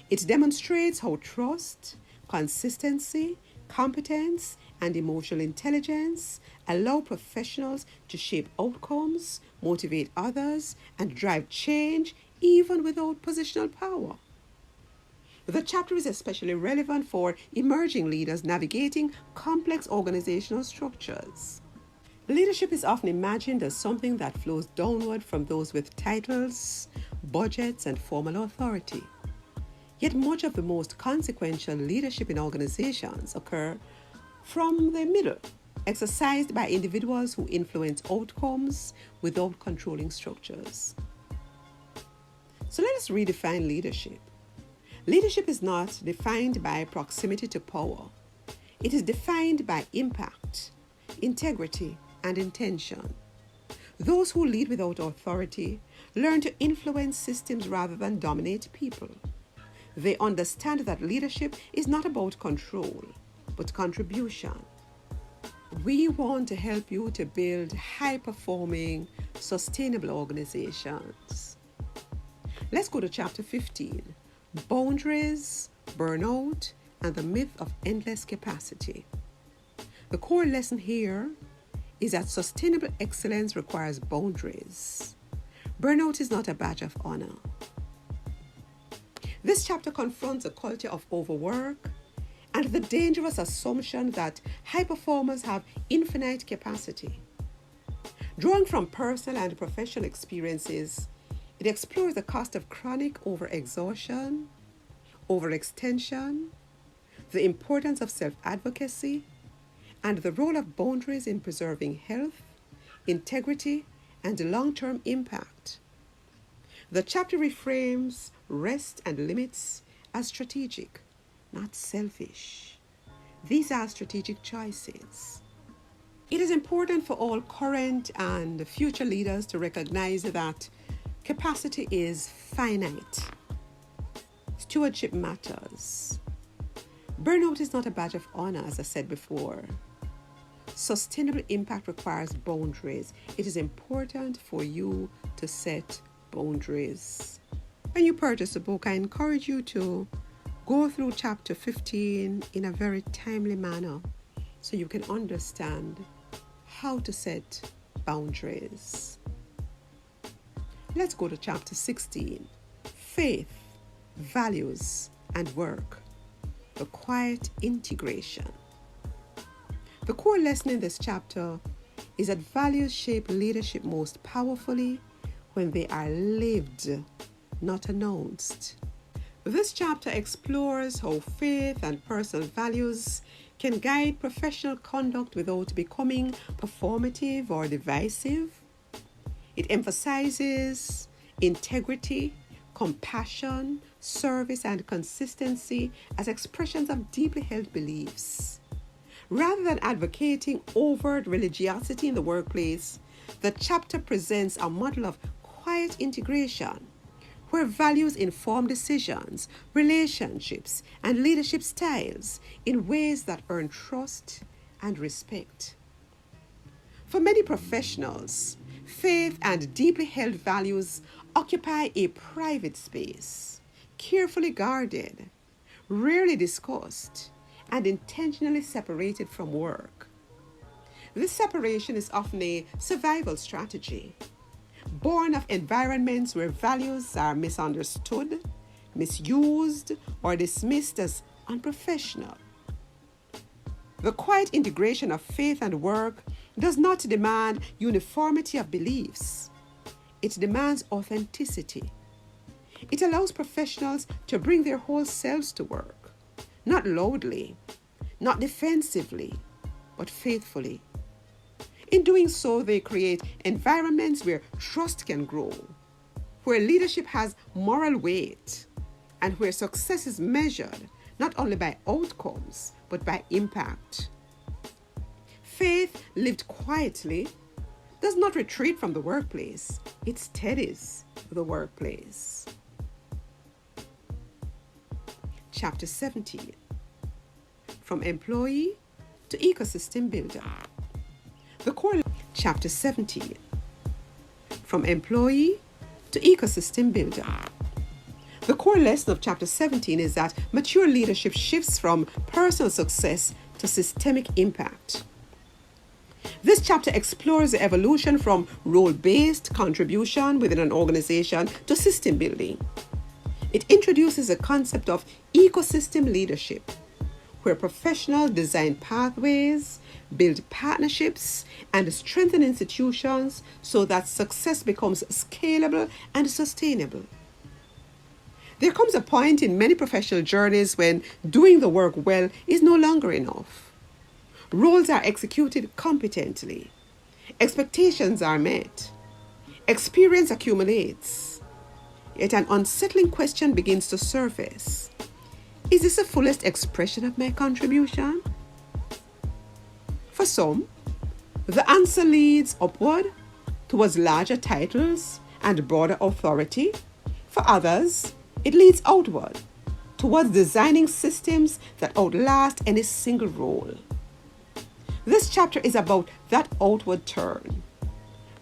[SPEAKER 1] It demonstrates how trust, consistency, competence, and emotional intelligence allow professionals to shape outcomes, motivate others, and drive change even without positional power. The chapter is especially relevant for emerging leaders navigating complex organizational structures. Leadership is often imagined as something that flows downward from those with titles, budgets, and formal authority. Yet much of the most consequential leadership in organizations occur from the middle, exercised by individuals who influence outcomes without controlling structures. So let us redefine leadership. Leadership is not defined by proximity to power. It is defined by impact, integrity, and intention. Those who lead without authority learn to influence systems rather than dominate people. They understand that leadership is not about control, but contribution. We want to help you to build high-performing, sustainable organizations. Let's go to chapter 15, Boundaries, Burnout, and the Myth of Endless Capacity. The core lesson here is that sustainable excellence requires boundaries. Burnout is not a badge of honor. This chapter confronts a culture of overwork and the dangerous assumption that high performers have infinite capacity. Drawing from personal and professional experiences, it explores the cost of chronic overexhaustion, overextension, the importance of self-advocacy, and the role of boundaries in preserving health, integrity, and long-term impact. The chapter reframes rest and limits as strategic, not selfish. These are strategic choices. It is important for all current and future leaders to recognize that capacity is finite. Stewardship matters. Burnout is not a badge of honor, as I said before. Sustainable impact requires boundaries. It is important for you to set boundaries. When you purchase the book, I encourage you to go through chapter 15 in a very timely manner so you can understand how to set boundaries. Let's go to chapter 16, Faith, Values, and Work, the quiet integration. The core lesson in this chapter is that values shape leadership most powerfully when they are lived, not announced. This chapter explores how faith and personal values can guide professional conduct without becoming performative or divisive. It emphasizes integrity, compassion, service, and consistency as expressions of deeply held beliefs. Rather than advocating overt religiosity in the workplace, the chapter presents a model of quiet integration, where values inform decisions, relationships, and leadership styles in ways that earn trust and respect. For many professionals, faith and deeply held values occupy a private space, carefully guarded, rarely discussed, and intentionally separated from work. This separation is often a survival strategy, born of environments where values are misunderstood, misused, or dismissed as unprofessional. The quiet integration of faith and work does not demand uniformity of beliefs. It demands authenticity. It allows professionals to bring their whole selves to work, not loudly, not defensively, but faithfully. In doing so, they create environments where trust can grow, where leadership has moral weight, and where success is measured not only by outcomes, but by impact. Faith lived quietly does not retreat from the workplace. It steadies the workplace. Chapter 17, From Employee to Ecosystem Builder. The core chapter 17, From Employee to Ecosystem Builder. The core lesson of chapter 17 is that mature leadership shifts from personal success to systemic impact. This chapter explores the evolution from role-based contribution within an organization to system building. It introduces the concept of ecosystem leadership, where professionals design pathways, build partnerships, and strengthen institutions so that success becomes scalable and sustainable. There comes a point in many professional journeys when doing the work well is no longer enough. Roles are executed competently. Expectations are met. Experience accumulates. Yet an unsettling question begins to surface. Is this the fullest expression of my contribution? For some, the answer leads upward towards larger titles and broader authority. For others, it leads outward towards designing systems that outlast any single role. This chapter is about that outward turn,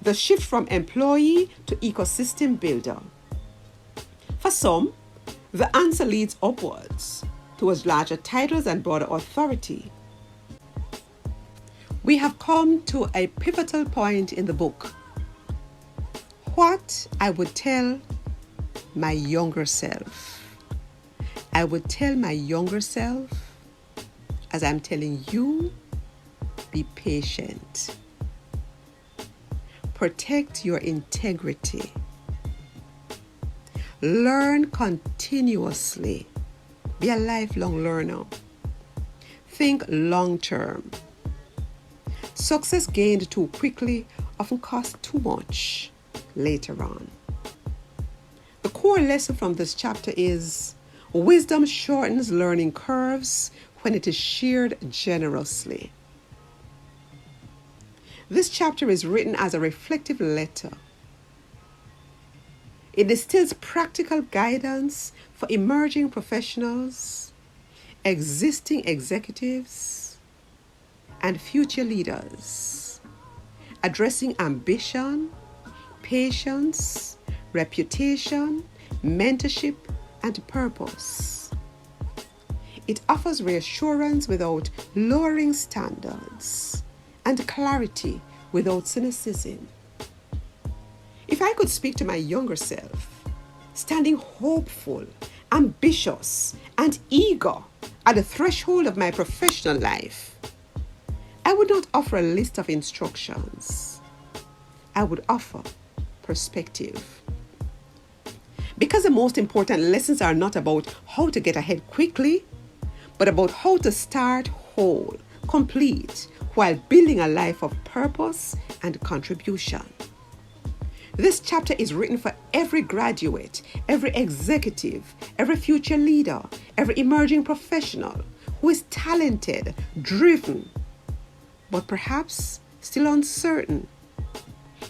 [SPEAKER 1] the shift from employee to ecosystem builder. For some, the answer leads upwards towards larger titles and broader authority. We have come to a pivotal point in the book. What I would tell my younger self. I would tell my younger self, as I'm telling you, be patient. Protect your integrity. Learn continuously. Be a lifelong learner. Think long term. Success gained too quickly often costs too much later on. The core lesson from this chapter is wisdom shortens learning curves when it is shared generously. This chapter is written as a reflective letter. It distills practical guidance for emerging professionals, existing executives, and future leaders, addressing ambition, patience, reputation, mentorship, and purpose. It offers reassurance without lowering standards and clarity without cynicism. If I could speak to my younger self, standing hopeful, ambitious, and eager at the threshold of my professional life, I would not offer a list of instructions. I would offer perspective. Because the most important lessons are not about how to get ahead quickly, but about how to start whole, complete, while building a life of purpose and contribution. This chapter is written for every graduate, every executive, every future leader, every emerging professional who is talented, driven, but perhaps still uncertain.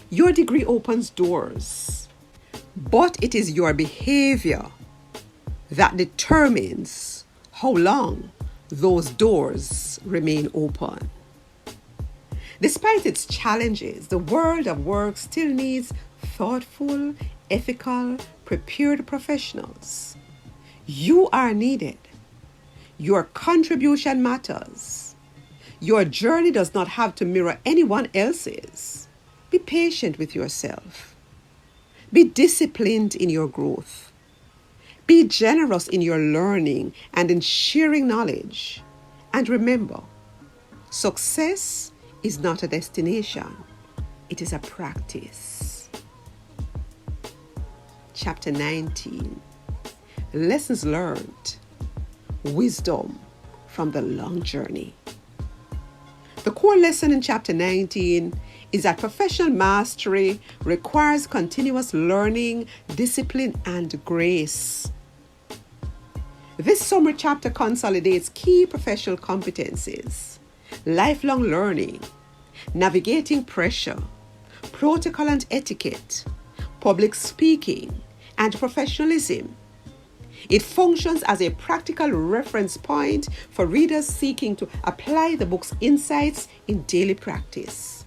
[SPEAKER 1] Your degree opens doors, but it is your behavior that determines how long those doors remain open. Despite its challenges, the world of work still needs thoughtful, ethical, prepared professionals. You are needed. Your contribution matters. Your journey does not have to mirror anyone else's. Be patient with yourself. Be disciplined in your growth. Be generous in your learning and in sharing knowledge. And remember, success is not a destination, it is a practice. Chapter 19, Lessons Learned, Wisdom from the Long Journey. The core lesson in Chapter 19 is that professional mastery requires continuous learning, discipline, and grace. This summary chapter consolidates key professional competencies: lifelong learning, navigating pressure, protocol and etiquette, public speaking, and professionalism. It functions as a practical reference point for readers seeking to apply the book's insights in daily practice.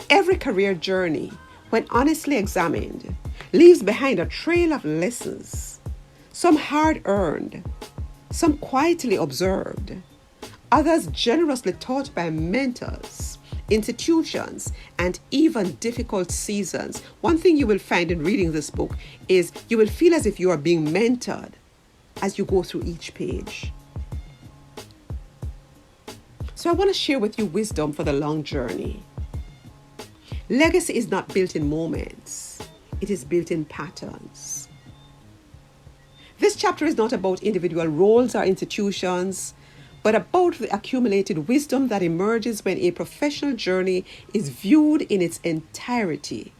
[SPEAKER 1] Every career journey, when honestly examined, leaves behind a trail of lessons, some hard-earned, some quietly observed, others generously taught by mentors, institutions, and even difficult seasons. One thing you will find in reading this book is you will feel as if you are being mentored as you go through each page. So I want to share with you wisdom for the long journey. Legacy is not built in moments. It is built in patterns. This chapter is not about individual roles or institutions, but about the accumulated wisdom that emerges when a professional journey is viewed in its entirety.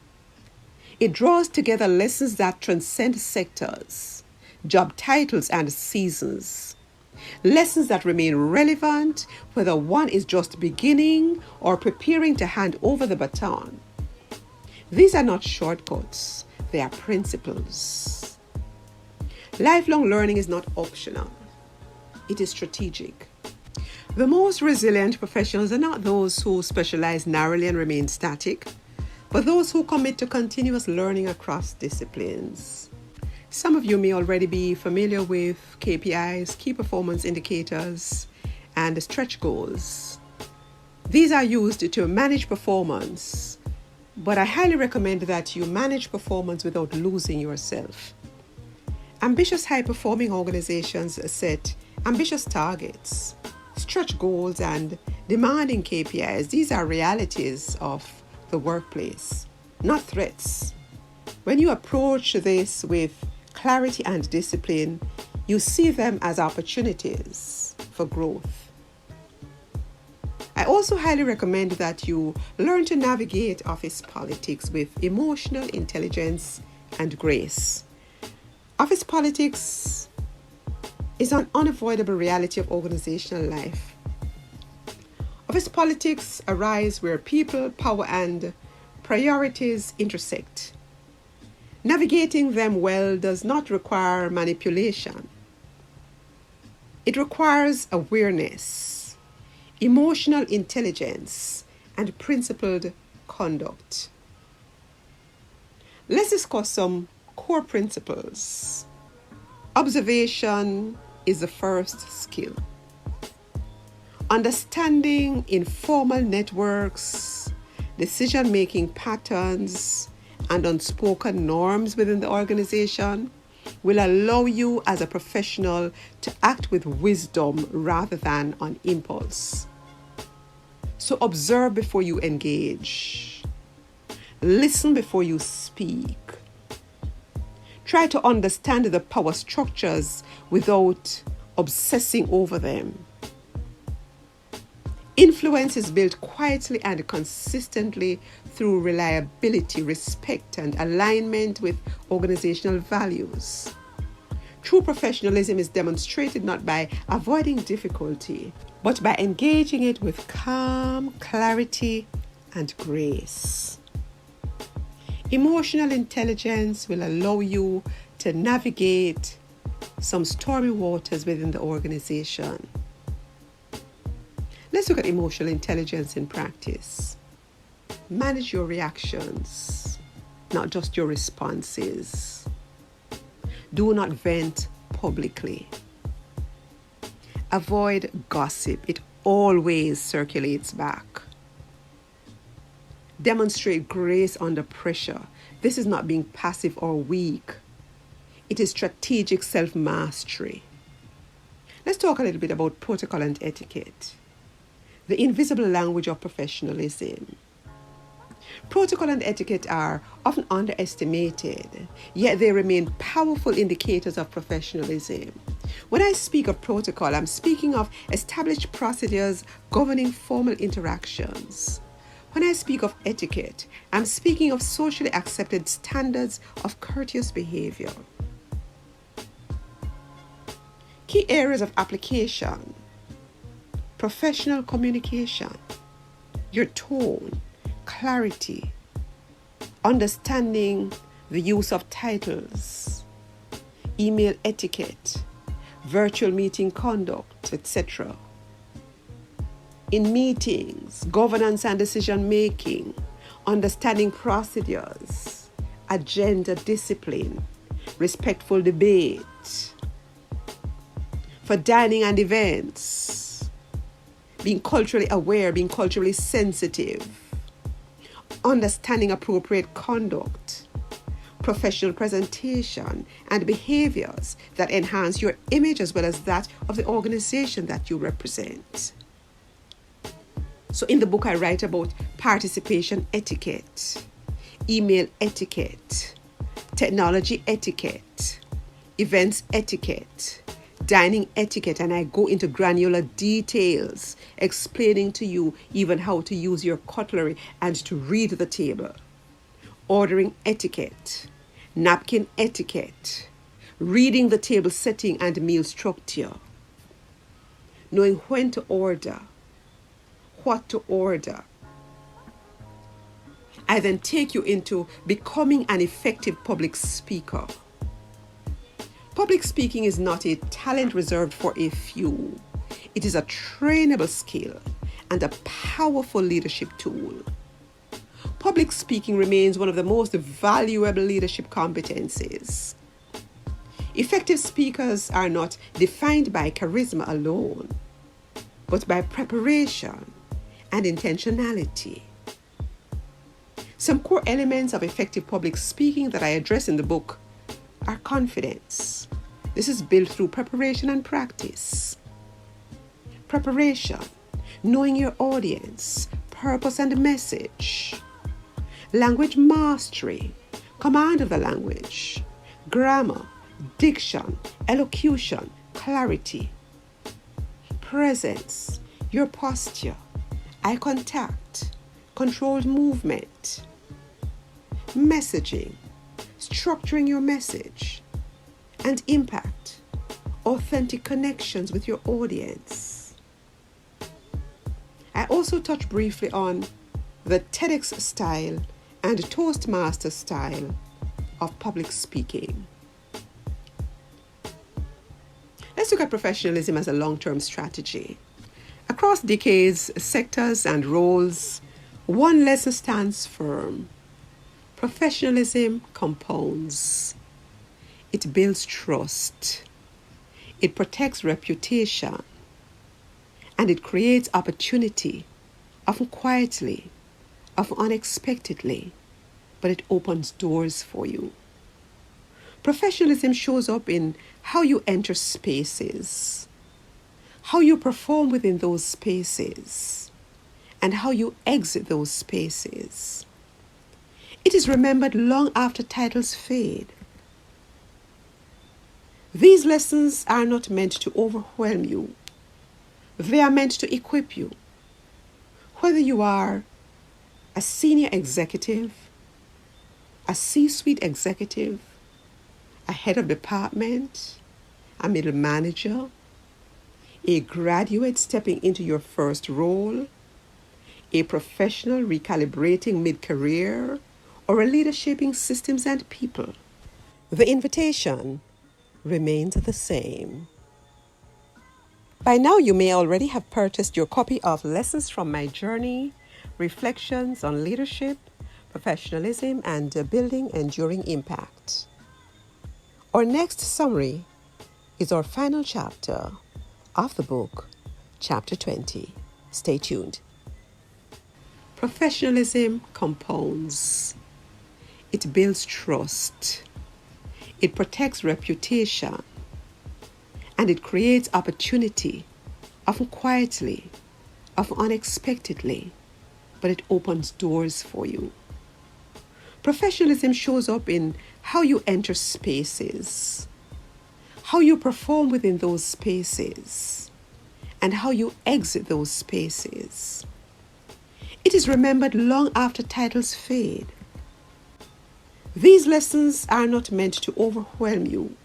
[SPEAKER 1] It draws together lessons that transcend sectors, job titles, and seasons. Lessons that remain relevant whether one is just beginning or preparing to hand over the baton. These are not shortcuts, they are principles. Lifelong learning is not optional, it is strategic. The most resilient professionals are not those who specialize narrowly and remain static, but those who commit to continuous learning across disciplines. Some of you may already be familiar with KPIs, key performance indicators, and stretch goals. These are used to manage performance, but I highly recommend that you manage performance without losing yourself. Ambitious, high-performing organizations set ambitious targets, stretch goals, and demanding KPIs. These are realities of the workplace, not threats. When you approach this with clarity and discipline, you see them as opportunities for growth. I also highly recommend that you learn to navigate office politics with emotional intelligence and grace. Office politics is an unavoidable reality of organizational life. Office politics arise where people, power, and priorities intersect. Navigating them well does not require manipulation. It requires awareness, emotional intelligence, and principled conduct. Let's discuss some core principles. Observation is the first skill. Understanding informal networks, decision-making patterns, and unspoken norms within the organization will allow you as a professional to act with wisdom rather than on impulse. So observe before you engage. Listen before you speak. Try to understand the power structures without obsessing over them. Influence is built quietly and consistently through reliability, respect, and alignment with organizational values. True professionalism is demonstrated not by avoiding difficulty, but by engaging it with calm, clarity, and grace. Emotional intelligence will allow you to navigate some stormy waters within the organization. Let's look at emotional intelligence in practice. Manage your reactions, not just your responses. Do not vent publicly. Avoid gossip. It always circulates back. Demonstrate grace under pressure. This is not being passive or weak. It is strategic self-mastery. Let's talk a little bit about protocol and etiquette. The invisible language of professionalism. Protocol and etiquette are often underestimated, yet they remain powerful indicators of professionalism. When I speak of protocol, I'm speaking of established procedures governing formal interactions. When I speak of etiquette, I'm speaking of socially accepted standards of courteous behavior. Key areas of application: professional communication, your tone, clarity, understanding the use of titles, email etiquette, virtual meeting conduct, etc. In meetings, governance and decision making, understanding procedures, agenda discipline, respectful debate. For dining and events, being culturally aware, being culturally sensitive, understanding appropriate conduct, professional presentation, and behaviors that enhance your image as well as that of the organization that you represent. So in the book, I write about participation etiquette, email etiquette, technology etiquette, events etiquette, dining etiquette, and I go into granular details explaining to you even how to use your cutlery and to read the table. Ordering etiquette, napkin etiquette, reading the table setting and meal structure, knowing when to order, what to order. I then take you into becoming an effective public speaker. Public speaking is not a talent reserved for a few. It is a trainable skill and a powerful leadership tool. Public speaking remains one of the most valuable leadership competencies. Effective speakers are not defined by charisma alone, but by preparation and intentionality. Some core elements of effective public speaking that I address in the book are confidence. This is built through preparation and practice. Preparation, knowing your audience, purpose and message. Language mastery, command of the language. Grammar, diction, elocution, clarity. Presence, your posture, eye contact, controlled movement. Messaging, structuring your message. And impact, authentic connections with your audience. I also touch briefly on the TEDx style and Toastmaster style of public speaking. Let's look at professionalism as a long-term strategy. Across decades, sectors and roles, one lesson stands firm. Professionalism compounds. It builds trust. It protects reputation. And it creates opportunity, often quietly, often unexpectedly, but it opens doors for you. Professionalism shows up in how you enter spaces, how you perform within those spaces, and how you exit those spaces. It is remembered long after titles fade. These lessons are not meant to overwhelm you. They are meant to equip you. Whether you are a senior executive, a C-suite executive, a head of department, a middle manager, a graduate stepping into your first role, a professional recalibrating mid-career, or a leader shaping systems and people, the invitation remains the same. By now, you may already have purchased your copy of Lessons from My Journey, Reflections on Leadership, Professionalism, and Building Enduring Impact. Our next summary is our final chapter of the book, Chapter 20. Stay tuned. Professionalism compounds. It builds trust. It protects reputation. And it creates opportunity, often quietly, often unexpectedly, but it opens doors for you. Professionalism shows up in how you enter spaces, how you perform within those spaces, and how you exit those spaces. It is remembered long after titles fade. These lessons are not meant to overwhelm you.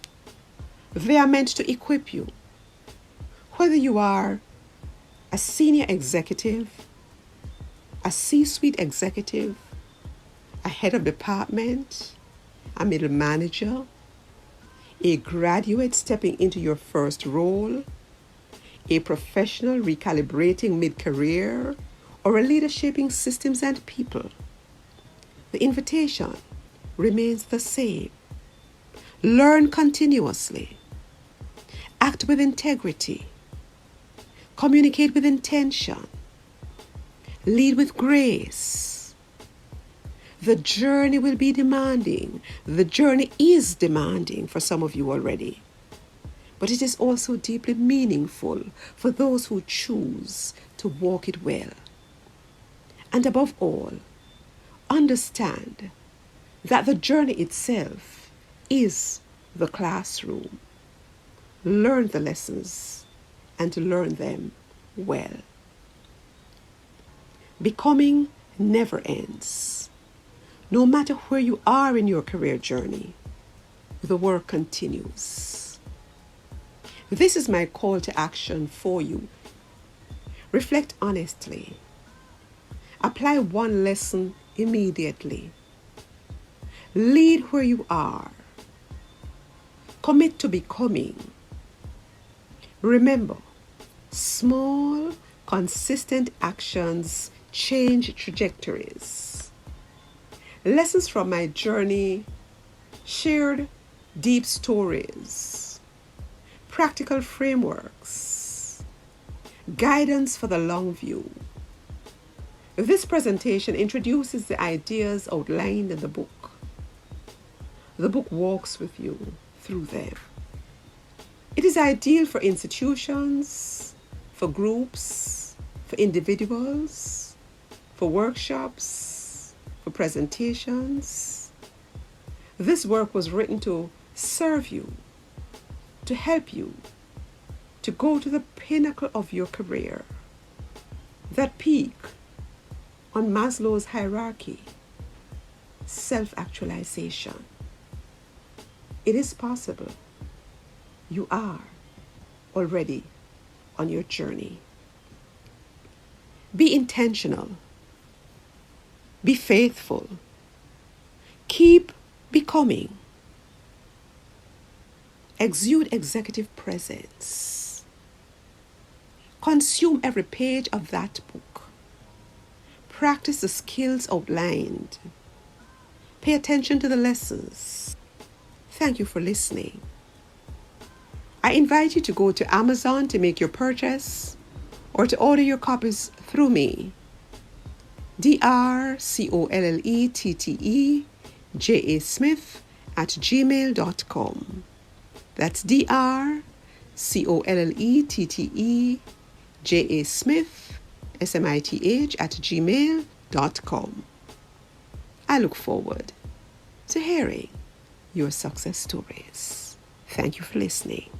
[SPEAKER 1] They are meant to equip you. Whether you are a senior executive, a C-suite executive, a head of department, a middle manager, a graduate stepping into your first role, a professional recalibrating mid-career, or a leader shaping systems and people, the invitation remains the same. Learn continuously. Act with integrity. Communicate with intention. Lead with grace. The journey will be demanding. The journey is demanding for some of you already. But it is also deeply meaningful for those who choose to walk it well. And above all, understand that the journey itself is the classroom. Learn the lessons and learn them well. Becoming never ends. No matter where you are in your career journey, the work continues. This is my call to action for you. Reflect honestly. Apply one lesson immediately. Lead where you are. Commit to becoming. Remember, Small, consistent actions change trajectories. Lessons from my journey, shared deep stories, practical frameworks, guidance for the long view. This presentation introduces the ideas outlined in the book. The book walks with you through them. It is ideal for institutions, for groups, for individuals, for workshops, for presentations. This work was written to serve you, to help you, to go to the pinnacle of your career, that peak on Maslow's hierarchy, self-actualization. It is possible. You are already on your journey. Be intentional. Be faithful. Keep becoming. Exude executive presence. Consume every page of that book. Practice the skills outlined. Pay attention to the lessons. Thank you for listening. I invite you to go to Amazon to make your purchase or to order your copies through me. drcolletteJasmith@gmail.com. That's drcolletteJasmith@gmail.com. I look forward to hearing your success stories. Thank you for listening.